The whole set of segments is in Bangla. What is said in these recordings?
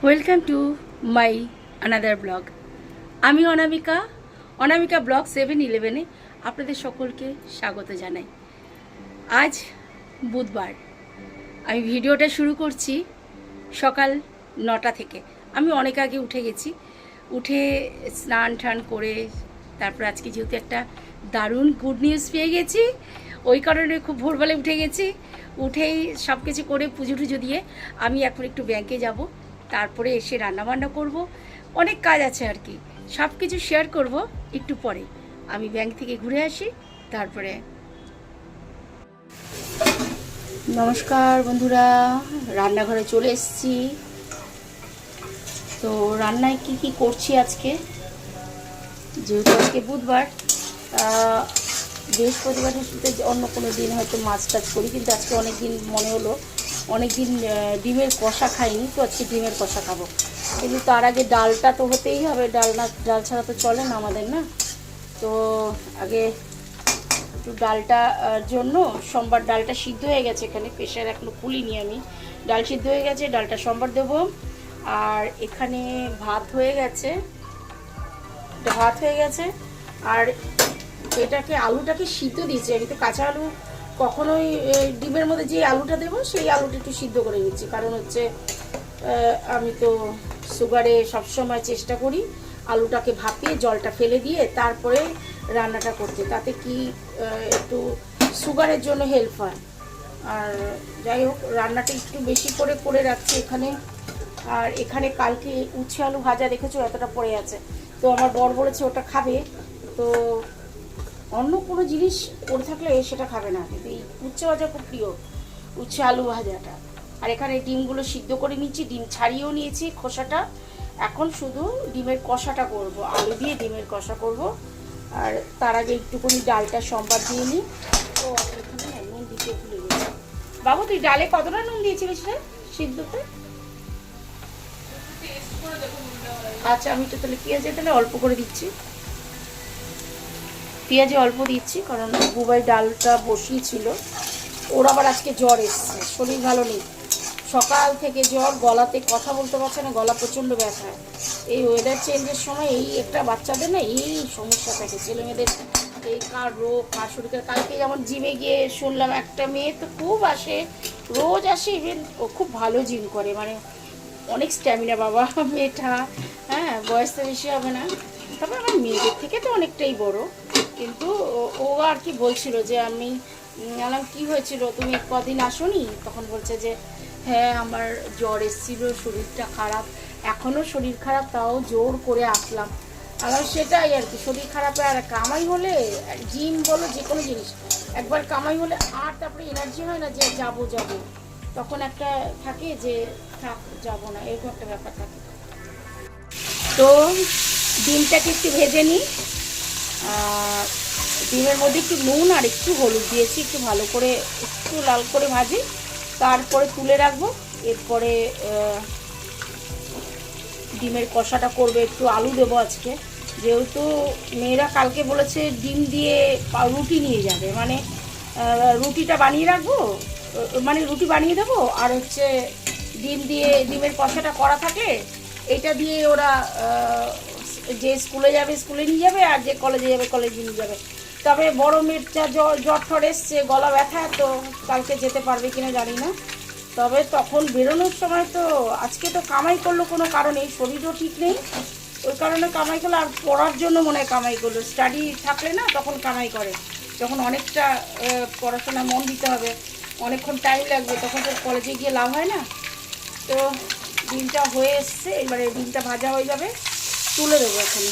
Welcome to my another blog. আমি অনামিকা, অনামিকা ব্লগ 7-11-এ আপনাদের সকলকে স্বাগত জানাই। আজ বুধবার, আমি ভিডিওটা শুরু করছি সকাল 9টা থেকে। আমি অনেক আগে উঠে গেছি, উঠে স্নান টান করে তারপর আজকে যেহেতু একটা দারুণ গুড নিউজ পেয়ে গেছি, ওই কারণে খুব ভোরবেলায় উঠে গেছি। উঠেই সব কিছু করে পুজো টুজো দিয়ে আমি এখন একটু ব্যাংকে যাব, তারপরে এসে রান্নাবান্না করব, অনেক কাজ আছে আর কি। সব কিছু শেয়ার করব একটু পরে। আমি ব্যাংক থেকে ঘুরে আসি, তারপরে। নমস্কার বন্ধুরা, রান্নাঘরে চলে এসেছি। তো রান্নায় কি কি করছি আজকে, যেহেতু আজকে বুধবার, বৃহস্পতিবারের সাথে অন্য কোনো দিন হয়তো মাছ টাছ করি, কিন্তু আজকে অনেক দিন মনে হলো অনেক দিন ডিমের কষা খাইনি, তো আজকে ডিমের কষা খাবো। কিন্তু তার আগে ডালটা তো হতেই হবে, ডাল ছাড়া তো চলে না আমাদের, না? তো আগে একটু ডালটা জন্য সোমবার ডালটা সিদ্ধ হয়ে গেছে, এখানে প্রেশার এখনো খুলিনি আমি। ডাল সিদ্ধ হয়ে গেছে, ডালটা সোমবার দেবো। আর এখানে ভাত হয়ে গেছে, আর এটাকে আলুটাকে সিদ্ধ দিয়েছি। আমি তো কাঁচা আলু কখনোই ডিমের মধ্যে যে আলুটা দেবো সেই আলুটা একটু সিদ্ধ করে নিচ্ছি, কারণ হচ্ছে আমি তো সুগারে সবসময় চেষ্টা করি আলুটাকে ভাপিয়ে জলটা ফেলে দিয়ে তারপরে রান্নাটা করতে, তাতে কি একটু সুগারের জন্য হেল্প হয়। আর যাই হোক, রান্নাটা একটু বেশি করে করে রাখছি এখানে। আর এখানে কালকে উচ্ছে আলু ভাজা দেখেছো এতটা পড়ে আছে, তো আমার বর বলেছে ওটা খাবে। তো অন্য কোনো জিনিস পড়ে থাকলে সেটা খাবে না, কিন্তু এই উচ্ছে ভাজা খুব প্রিয়, উচ্ছে আলু ভাজাটা। আর এখানে ডিমগুলো সিদ্ধ করে নিচ্ছি, ডিম ছাড়িয়েও নিয়েছি খোসাটা। এখন শুধু ডিমের কষাটা করব, আলু দিয়ে ডিমের কষা করব। আর তার আগে একটুখানি ডালটা সম্বাদ দিয়ে নিই। তো এখানে নুন দিতে ভুলে গেছি। বাবু, তুই ডালে কতটা নুন দিয়েছিলিস রে সিদ্ধতে? আচ্ছা, আমি তো তাহলে পেঁয়াজে তাহলে অল্প করে দিচ্ছি, পেঁয়াজে অল্প দিচ্ছি, কারণ বুবাই ডালটা বসিয়েছিল। ওর আবার আজকে জ্বর এসছে, শরীর ভালো নেই, সকাল থেকে জ্বর, গলাতে কথা বলতে পারছে না, গলা প্রচণ্ড ব্যথা। এই ওয়েদার চেঞ্জের সময় এই একটা বাচ্চাদের না এই সমস্যা থাকে, ছেলেমেয়েদের এই কার রোগ, কার শরীরে। কালকে যেমন জিমে গিয়ে শুনলাম একটা মেয়ে তো খুব আসে, রোজ আসে, ইভেন ও খুব ভালো জিম করে, মানে অনেক স্ট্যামিনা বাবা মেয়েটা। হ্যাঁ, বয়স তো বেশি হবে না, তবে আমার মেয়েদের থেকে তো অনেকটাই বড়। কিন্তু ও আর কি বলছিল যে আমি বললাম কী হয়েছিল, তুমি কদিন আসোনি? তখন বলছে যে হ্যাঁ, আমার জ্বর এসেছিল, শরীরটা খারাপ, এখনও শরীর খারাপ, তাও জোর করে আসলাম। আমার সেটাই আর কি, শরীর খারাপে আর কামাই হলে, জিম বলো যে কোনো জিনিস, একবার কামাই হলে আর তারপরে এনার্জি হয় না যে যাবো, তখন একটা থাকে যে থাক যাবো না, এরকম একটা ব্যাপার থাকে। তো ডিমটাকে একটু ভেজে নিই, ডিমের মধ্যে একটু নুন আর একটু হলুদ দিয়েছি, একটু ভালো করে একটু লাল করে ভাজি, তারপরে তুলে রাখবো। এরপরে ডিমের কষাটা করবে, একটু আলু দেবো আজকে, যেহেতু মেয়েরা কালকে বলেছে ডিম দিয়ে রুটি নিয়ে যাবে, মানে রুটিটা বানিয়ে রাখবো, মানে রুটি বানিয়ে দেবো, আর হচ্ছে ডিম দিয়ে ডিমের কষাটা করা থাকে, এটা দিয়ে ওরা যে স্কুলে যাবে স্কুলে নিয়ে যাবে, আর যে কলেজে যাবে কলেজে নিয়ে যাবে। তবে বড় মেয়েটা জ্বর ঠর এসছে, গলা ব্যথা, তো কালকে যেতে পারবে কিনা জানি না। তবে তখন বেরোনোর সময় তো আজকে তো কামাই করলো কোনো কারণে, শরীরও ঠিক নেই, ওই কারণে কামাই করলো। আর পড়ার জন্য মনে হয় কামাই করলো, স্টাডি থাকলে না তখন কামাই করে, যখন অনেকটা পড়াশোনায় মন দিতে হবে, অনেকক্ষণ টাইম লাগবে, তখন তো কলেজে গিয়ে লাভ হয় না। তো ডিমটা হয়ে এসছে, এবারে ডিমটা ভাজা হয়ে যাবে, তুলে দেবো। এখানে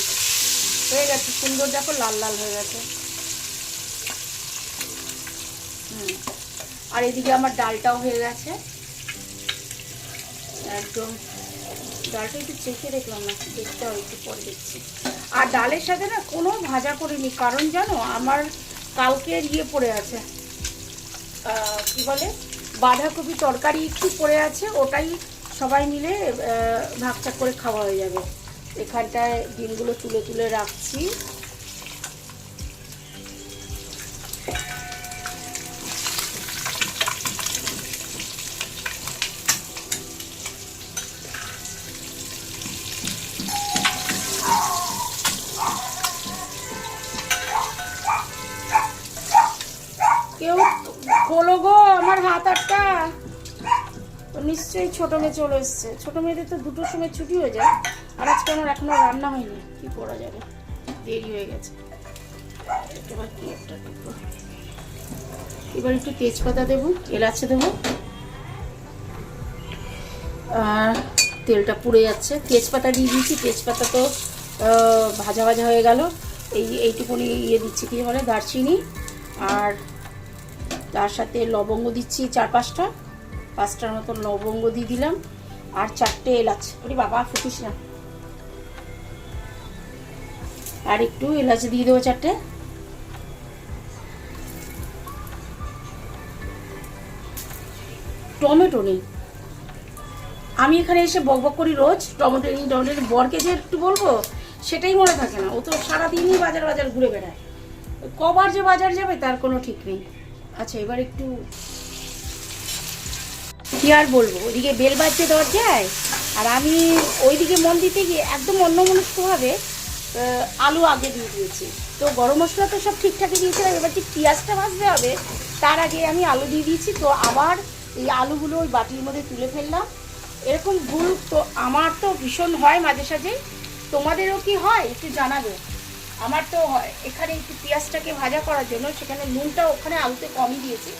হয়ে গেছে, সুন্দর দেখো লাল লাল হয়ে গেছে। আর এদিকে আমার ডালটাও হয়ে গেছে একদম। ডালটা একটু চেখে দেখলাম না, দেখতে হবে, একটু পরে দেখছি। আর ডালের সাথে না কোনো ভাজা করিনি, কারণ জানো আমার কালকের পড়ে আছে, কি বলে, বাঁধাকপি তরকারি একটু পড়ে আছে, ওটাই সবাই মিলে ভাগচাক করে খাওয়া হয়ে যাবে। এখানটায় ডিমগুলো তুলে তুলে রাখছি। নিশ্চয়ই ছোটো মেয়ে চলে এসছে। ছোটো মেয়েদের তো 2টোর সময় ছুটি হয়ে যায়, আর আজকে আমার এখনও রান্না হয়নি, কি করা যাবে, দেরি হয়ে গেছে। এবার কি একটা টুকরো, এবার একটু তেজপাতা দেবো, এলাচে দেবো, আর তেলটা পুড়ে যাচ্ছে, তেজপাতা দিয়ে দিয়েছি। তেজপাতা তো ভাজা ভাজা হয়ে গেল। এইটুকুনি ইয়ে দিচ্ছি, কি বলে, দারচিনি, আর তার সাথে লবঙ্গ দিচ্ছি 4-5টার মতো লবঙ্গ দিয়ে দিলাম, আর 4টে এলাচ। ওরে বাবা, ফুটিস না। আর একটু এলাচ দিয়ে দেবো 4টে। টমেটো নেই, আমি এখানে এসে বকবক করি রোজ, টমেটো নেই টমেটো। বরকে যে একটু বলবো সেটাই মনে থাকে না, ও তো সারাদিনই বাজার ঘুরে বেড়ায়, কবার যে বাজার যাবে তার কোনো ঠিক নেই। আচ্ছা, এবার একটু কি আর বলবো, ওইদিকে বেল বাজছে দরজায়, আর আমি ওইদিকে মন দিতে গিয়ে একদম অন্যমনস্কভাবে আলু আগে দিয়ে দিয়েছি। তো গরম মশলা তো সব ঠিকঠাকই দিয়েছিলাম, এবার ঠিক পেঁয়াজটা ভাজতে হবে, তার আগে আমি আলু দিয়ে দিয়েছি। তো আবার এই আলুগুলো ওই বাটির মধ্যে তুলে ফেললাম। এরকম ভুল তো আমার তো ভীষণ হয় মাঝে সাঝে, তোমাদেরও কি হয় একটু জানাবে। আমার তো হয়। এখানে একটু পেঁয়াজটাকে ভাজা করার জন্য সেখানে নুনটা ওখানে আলুতে কমই দিয়েছি,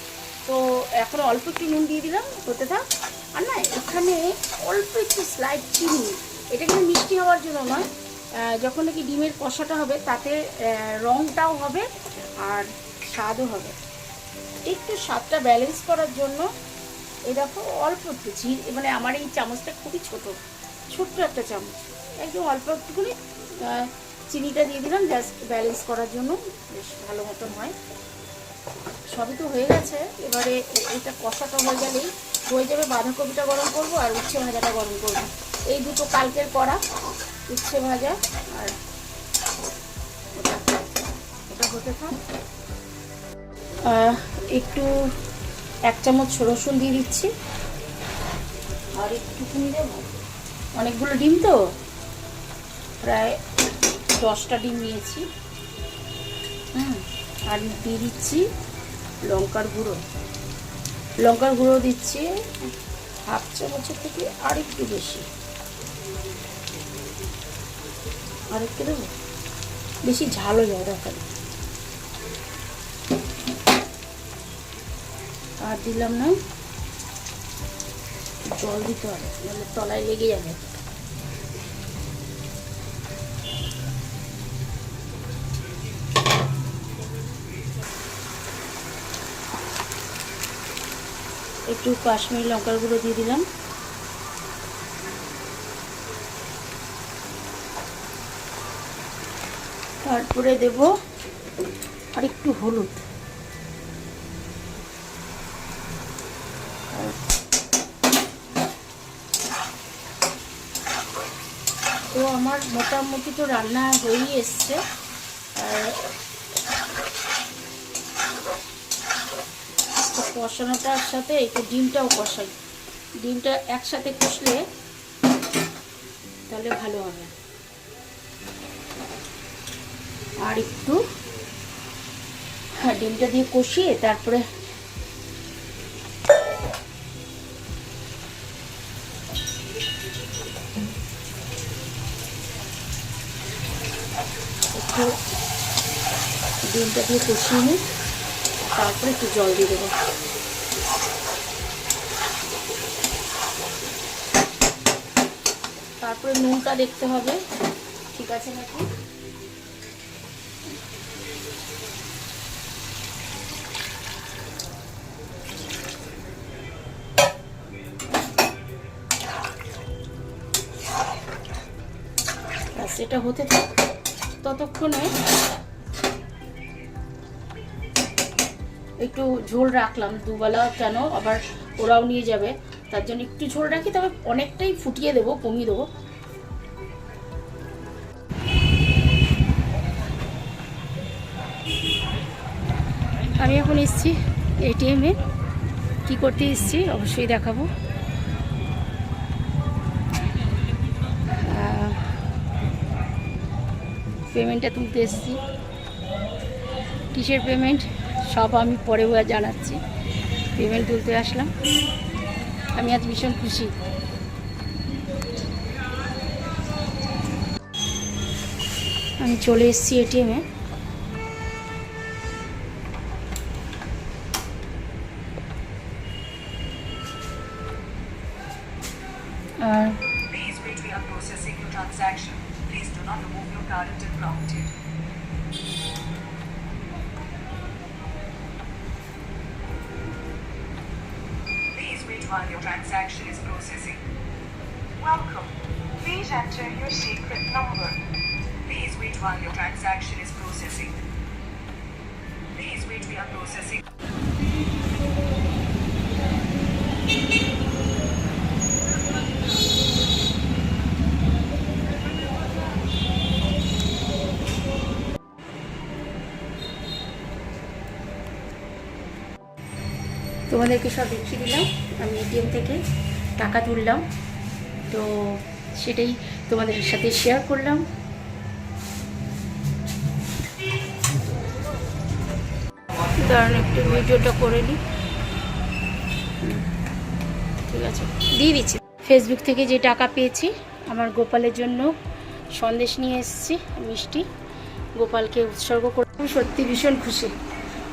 তো এখন অল্প একটু নুন দিয়ে দিলাম, হতে থাক। আর না, এখানে অল্প একটু স্লাইড চিনি, এটা কিন্তু মিষ্টি হওয়ার জন্য নয়, যখন নাকি ডিমের কষাটা হবে তাতে রঙটাও হবে আর স্বাদও হবে। একটু স্বাদটা ব্যালেন্স করার জন্য এই দেখো অল্প একটু মানে আমার এই চামচটা খুবই ছোট্ট একটা চামচ, একদম অল্প একটুখানি চিনিটা দিয়ে দিলাম, জাস্ট ব্যালেন্স করার জন্য, বেশ ভালো মতন হয়। সবই তো হয়ে গেছে। এবারে এটা কষাটা হয়ে গেলেই হয়ে যাবে, বাঁধাকপিটা গরম করব আর উচ্ছে ভাজাটা গরম করব। এই দুটো কালকের করা, উচ্ছে ভাজা আর ওটা হতে থাক। একটু 1 চামচ রসুন দিয়ে দিচ্ছি, আর একটুখানি দেবো, অনেকগুলো ডিম তো, প্রায় 10টা ডিম নিয়েছি। আর দিয়ে দিচ্ছি লঙ্কার গুঁড়ো দিচ্ছি 1/2 চামচের থেকে আর একটু বেশি, আর একটু দেবো, বেশি ঝাল হয়ে যায় দরকার। আর দিলাম না, জল দিতে হবে, নাহলে তলায় লেগে যাবে। একটু কাশ্মীরি লঙ্কার গুঁড়ো দিয়ে দিলাম, তারপরে দেব আর একটু হলুদ, তো আমার মোটামুটি তো রান্না হয়েই এসছে। কষানোটার সাথে একটু ডিমটাও কষাই, ডিমটা একসাথে কষলে তাহলে ভালো হবে। আর একটু ডিমটা দিয়ে কষিয়ে তারপরে একটু ডিমটা দিয়ে কষিয়ে নিই, তারপরে একটু জল দিয়ে দেবো। তারপরে নুনটা দেখতে হবে ঠিক আছে নাকি। এটা হতে থাক, ততক্ষণে একটু ঝোল রাখলাম, দুবেলা কেন আবার ওরাও নিয়ে যাবে, তার জন্য একটু ঝোল রাখি, তবে অনেকটাই ফুটিয়ে দেবো, কমিয়ে দেবো। আমি এখন এসেছি এটিএমে, কি করতে এসেছি অবশ্যই দেখাবো। পেমেন্টটা তুলতে এসেছি, কিসের পেমেন্ট সব আমি পরে জানাচ্ছি। পেমেন্ট তুলতে আসলাম। আমি আজ ভীষণ খুশি। আমি চলে এসেছি এটিএমে। আর Please wait, we are processing your transaction. Please do not remove your card until prompted. Please wait while your transaction is processing. Welcome. Please enter your secret number. Please wait while your transaction is processing. Please wait, we are processing. তোমাদেরকে সব দেখিয়ে দিলাম আমি এটিএম থেকে টাকা তুললাম, তো সেটাই তোমাদের সাথে শেয়ার করলাম। কারণ একটু ভিডিওটা করে নিই, ঠিক আছে দিয়ে দিচ্ছি। ফেসবুক থেকে যে টাকা পেয়েছি আমার গোপালের জন্য সন্দেশ নিয়ে এসেছি, মিষ্টি, গোপালকে উৎসর্গ করে। আমি সত্যি ভীষণ খুশি,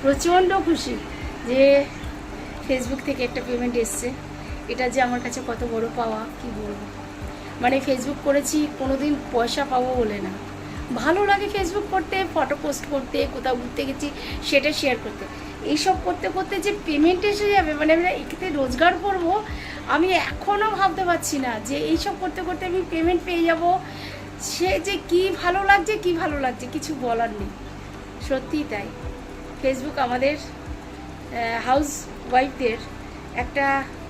প্রচণ্ড খুশি যে ফেসবুক থেকে একটা পেমেন্ট এসছে। এটা যে আমার কাছে কত বড় পাওয়া কি বলবো। মানে ফেসবুক করেছি কোনো দিন পয়সা পাবো বলে না, ভালো লাগে ফেসবুক করতে, ফটো পোস্ট করতে, কোথাও ঘুরতে গেছি সেটা শেয়ার করতে। এইসব করতে করতে যে পেমেন্ট এসে যাবে, মানে আমি এতে রোজগার করব, আমি এখনও ভাবতে পারছি না যে এইসব করতে করতে আমি পেমেন্ট পেয়ে যাব। সে যে কি ভালো লাগছে, কি ভালো লাগছে কিছু বলার নেই, সত্যিই তাই। ফেসবুক আমাদের হাউস ওয়াইফদের একটা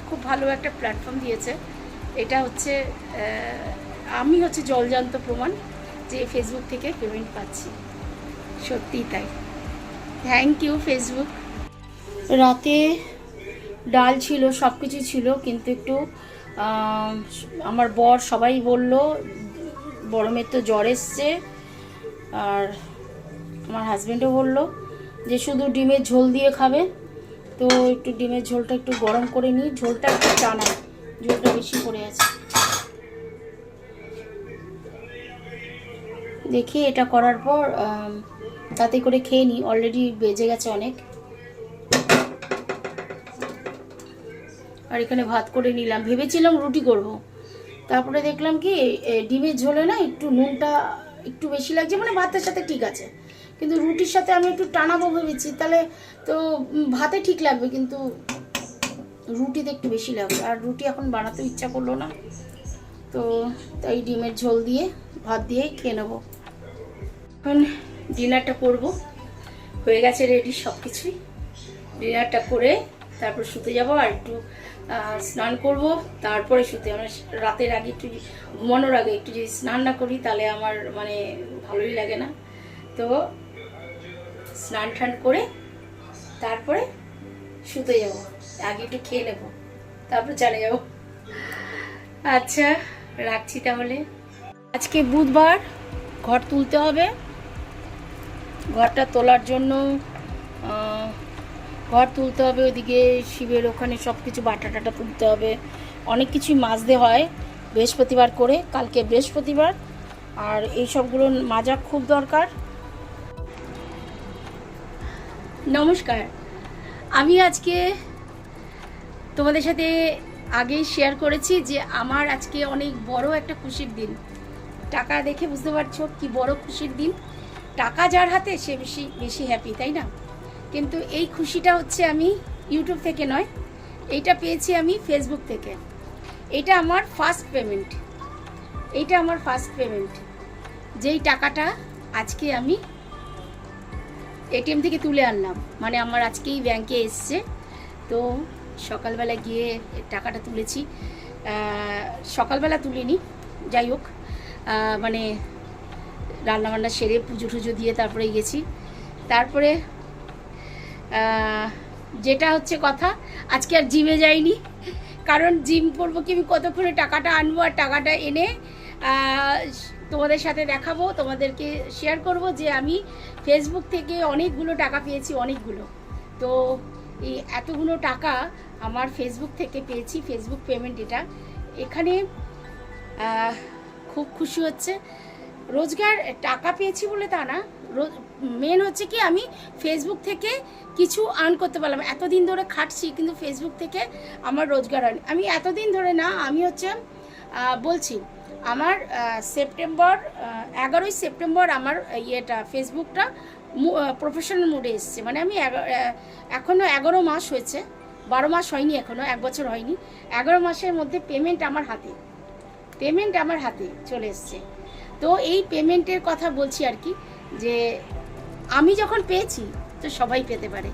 খুব ভালো একটা প্ল্যাটফর্ম দিয়েছে। এটা হচ্ছে আমি হচ্ছে জলজান্ত প্রমাণ যে ফেসবুক থেকে পেমেন্ট পাচ্ছি, সত্যিই তাই। Thank you Facebook. রাতে ডাল ছিল, সব কিছু ছিল, কিন্তু একটু আমার বর সবাই বলল বড় মেয়ের তো জ্বর এসছে, আর আমার হাজব্যান্ডও বলল যে শুধু ডিমের ঝোল দিয়ে খাবে। তো একটু ডিমের ঝোলটা একটু গরম করে নিই, ঝোলটা একটু টানা, ঝোলটা বেশি পড়ে আছে। দেখি এটা করার পর তাতে করে খেয়ে নিই, অলরেডি বেজে গেছে অনেক। আর এখানে ভাত করে নিলাম, ভেবেছিলাম রুটি করব, তারপরে দেখলাম কি ডিমের ঝোলে না একটু নুনটা একটু বেশি লাগছে, মানে ভাতের সাথে ঠিক আছে, কিন্তু রুটির সাথে আমি একটু টানাবো ভেবেছি, তাহলে তো ভাতে ঠিক লাগবে কিন্তু রুটিতে একটু বেশি লাগবে, আর রুটি এখন বানাতে ইচ্ছা করলো না, তো তাই ডিমের ঝোল দিয়ে ভাত দিয়েই খেয়ে নেবো। এখন ডিনারটা করব, হয়ে গেছে রেডি সব কিছুই। ডিনারটা করে তারপর শুতে যাব, আর একটু স্নান করব, তারপরে শুতে। আমরা রাতের আগে একটু ঘুমানোর আগে একটু যদি স্নান না করি তাহলে আমার মানে ভালোই লাগে না। তো স্নান টান করে তারপরে শুতে যাব, আগে একটু খেয়ে নেব, তারপর চলে যাব। আচ্ছা রাখছি তাহলে। আজকে বুধবার, ঘর তুলতে হবে। ঘরটা তোলার জন্য ঘর তুলতে হবে, ওইদিকে শিবের ওখানে সব কিছু বাটা টাটা তুলতে হবে, অনেক কিছুই মাজতে হয় বৃহস্পতিবার করে, কালকে বৃহস্পতিবার, আর এই সবগুলো মাজা খুব দরকার। নমস্কার, আমি আজকে তোমাদের সাথে আগেই শেয়ার করেছি যে আমার আজকে অনেক বড় একটা খুশির দিন। টাকা দেখে বুঝতে পারছো কি বড় খুশির দিন। টাকা যার হাতে সে বেশি বেশি হ্যাপি, তাই না? কিন্তু এই খুশিটা হচ্ছে আমি ইউটিউব থেকে নয়, এইটা পেয়েছি আমি ফেসবুক থেকে। এটা আমার ফার্স্ট পেমেন্ট, এইটা আমার ফার্স্ট পেমেন্ট, যেই টাকাটা আজকে আমি এটিএম থেকে তুলে আনলাম, মানে আমার আজকেই ব্যাংকে এসছে। তো সকালবেলা গিয়ে টাকাটা তুলেছি, সকালবেলা তুলিনি, যাই হোক মানে রান্নাবান্না সেরে পুজো টুজো দিয়ে তারপরে গেছি। তারপরে যেটা হচ্ছে কথা, আজকে আর জিমে যাইনি, কারণ জিম করবো কি আমি কতক্ষণে টাকাটা আনবো, আর টাকাটা এনে তোমাদের সাথে দেখাবো, তোমাদেরকে শেয়ার করব যে আমি ফেসবুক থেকে অনেকগুলো টাকা পেয়েছি, অনেকগুলো। তো এই এতগুলো টাকা আমার ফেসবুক থেকে পেয়েছি, ফেসবুক পেমেন্ট এটা। এখানে খুব খুশি হচ্ছে। রোজগার টাকা পেয়েছি বলে তা না, মেন হচ্ছে কি আমি ফেসবুক থেকে কিছু আর্ন করতে পারলাম। এতদিন ধরে খাটছি কিন্তু ফেসবুক থেকে আমার রোজগার হয়নি। আমি এতদিন ধরে না, আমি হচ্ছে বলছি আমার সেপ্টেম্বর 11ই সেপ্টেম্বর আমার ইয়েটা ফেসবুকটা প্রফেশনাল মোডে এসছে। মানে আমি এখনও 11 মাস হয়েছে, 12 মাস হয়নি, এখনও 1 বছর হয়নি। 11 মাসের মধ্যে পেমেন্ট আমার হাতে চলে এসছে। তো এই পেমেন্টের কথা বলছি আর কি, যে আমি যখন পেয়েছি তো সবাই পেতে পারে।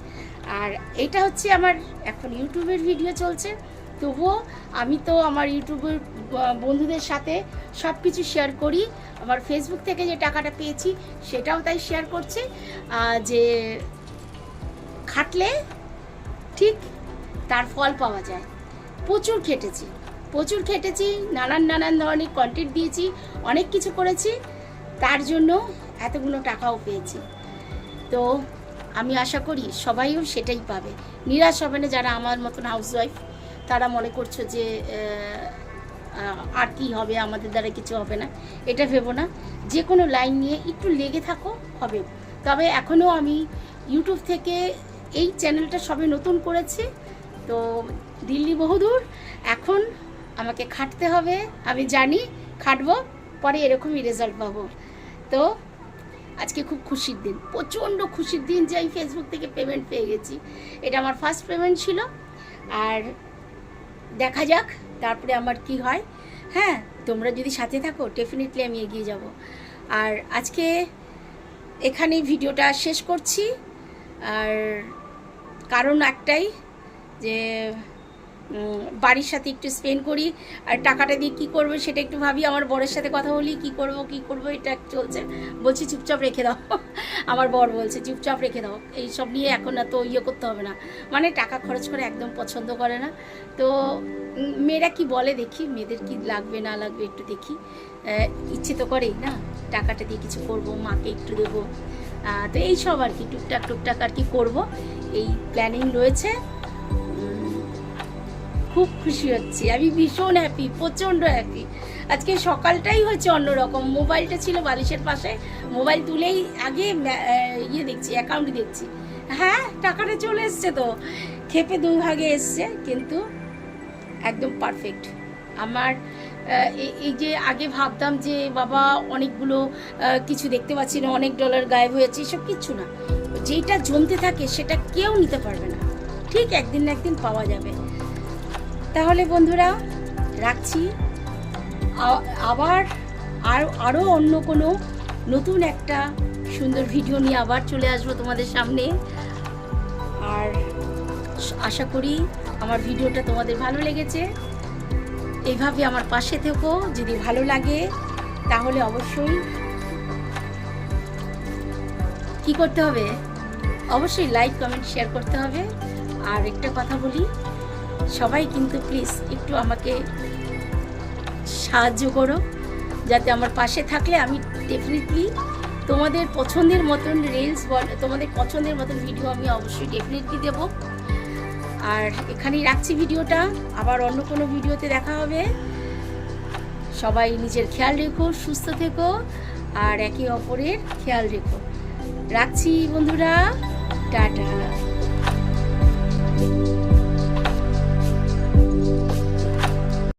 আর এটা হচ্ছে আমার এখন ইউটিউবের ভিডিও চলছে, তবুও আমি তো আমার ইউটিউবের বন্ধুদের সাথে সব কিছু শেয়ার করি। আমার ফেসবুক থেকে যে টাকাটা পেয়েছি সেটাও তাই শেয়ার করছি, যে খাটলে ঠিক তার ফল পাওয়া যায়। প্রচুর খেটেছি, নানান ধরনের কন্টেন্ট দিয়েছি, অনেক কিছু করেছি, তার জন্য এতগুলো টাকাও পেয়েছি। তো আমি আশা করি সবাইও সেটাই পাবে, নিরাশ হবে না। যারা আমার মতন হাউসওয়াইফ তারা মনে করছো যে আর কি হবে, আমাদের দ্বারা কিছু হবে না, এটা ভেবো না। যে কোনো লাইন নিয়ে একটু লেগে থাকো, হবে। তবে এখনও আমি ইউটিউব থেকে এই চ্যানেলটা সবে নতুন করেছি, তো দিল্লি বহুদূর, এখন আমাকে খাটতে হবে। আমি জানি খাটবো, পরে এরকমই রেজাল্ট পাবো। তো আজকে খুব খুশির দিন, প্রচণ্ড খুশির দিন যে আমি ফেসবুক থেকে পেমেন্ট পেয়ে গেছি। এটা আমার ফার্স্ট পেমেন্ট ছিল, আর দেখা যাক তারপরে আমার কি হয়। হ্যাঁ, তোমরা যদি সাথে থাকো ডেফিনেটলি আমি এগিয়ে যাব। আর আজকে এখানেই ভিডিওটা শেষ করছি। আর কারণ একটাই, যে বাড়ির সাথে একটু স্পেন্ড করি, আর টাকাটা দিয়ে কী করবো সেটা একটু ভাবি। আমার বরের সাথে কথা বলি, কী করবো এটা চলছে। বলছি চুপচাপ রেখে দাও, আমার বর বলছে চুপচাপ রেখে দাও, এইসব নিয়ে এখন এত ইয়ে করতে হবে না। মানে টাকা খরচ করে একদম পছন্দ করে না। তো মেয়েরা কি বলে দেখি, মেয়েদের কি লাগবে না লাগবে একটু দেখি। ইচ্ছে তো করেই না, টাকাটা দিয়ে কিছু করবো, মাকে একটু দেবো। তো এইসব আর কি টুকটাক আর কি করবো, এই প্ল্যানিং রয়েছে। খুব খুশি হচ্ছি, আমি ভীষণ হ্যাপি, প্রচণ্ড হ্যাপি। আজকে সকালটাই হয়েছে অন্যরকম। মোবাইলটা ছিল বালিশের পাশে, মোবাইল তুলেই আগে দেখছি, অ্যাকাউন্ট দেখছি। হ্যাঁ, টাকাটা চলে এসছে, তো খেপে 2 ভাগে এসছে, কিন্তু একদম পারফেক্ট। আমার এই যে আগে ভাবতাম যে বাবা অনেকগুলো কিছু দেখতে পাচ্ছি না, অনেক ডলার গায়েব হয়েছে, এসব কিচ্ছু না। যেটা জমতে থাকে সেটা কেউ নিতে পারবে না, ঠিক একদিন না একদিন পাওয়া যাবে। তাহলে বন্ধুরা রাখছি, আবার আরও অন্য কোনো নতুন একটা সুন্দর ভিডিও নিয়ে আবার চলে আসবো তোমাদের সামনে। আর আশা করি আমার ভিডিওটা তোমাদের ভালো লেগেছে। এইভাবে আমার পাশে থেকো, যদি ভালো লাগে তাহলে অবশ্যই কি করতে হবে, অবশ্যই লাইক কমেন্ট শেয়ার করতে হবে। আর একটা কথা বলি, সবাই কিন্তু প্লিজ একটু আমাকে সাহায্য করো, যাতে আমার পাশে থাকলে আমি ডেফিনেটলি তোমাদের পছন্দের মতন রিলস তোমাদের পছন্দের মতন ভিডিও আমি অবশ্যই ডেফিনেটলি দেবো। আর এখানেই রাখছি ভিডিওটা, আবার অন্য কোনো ভিডিওতে দেখা হবে। সবাই নিজের খেয়াল রেখো, সুস্থ থেকো, আর একে অপরের খেয়াল রেখো। রাখছি বন্ধুরা, টাটা।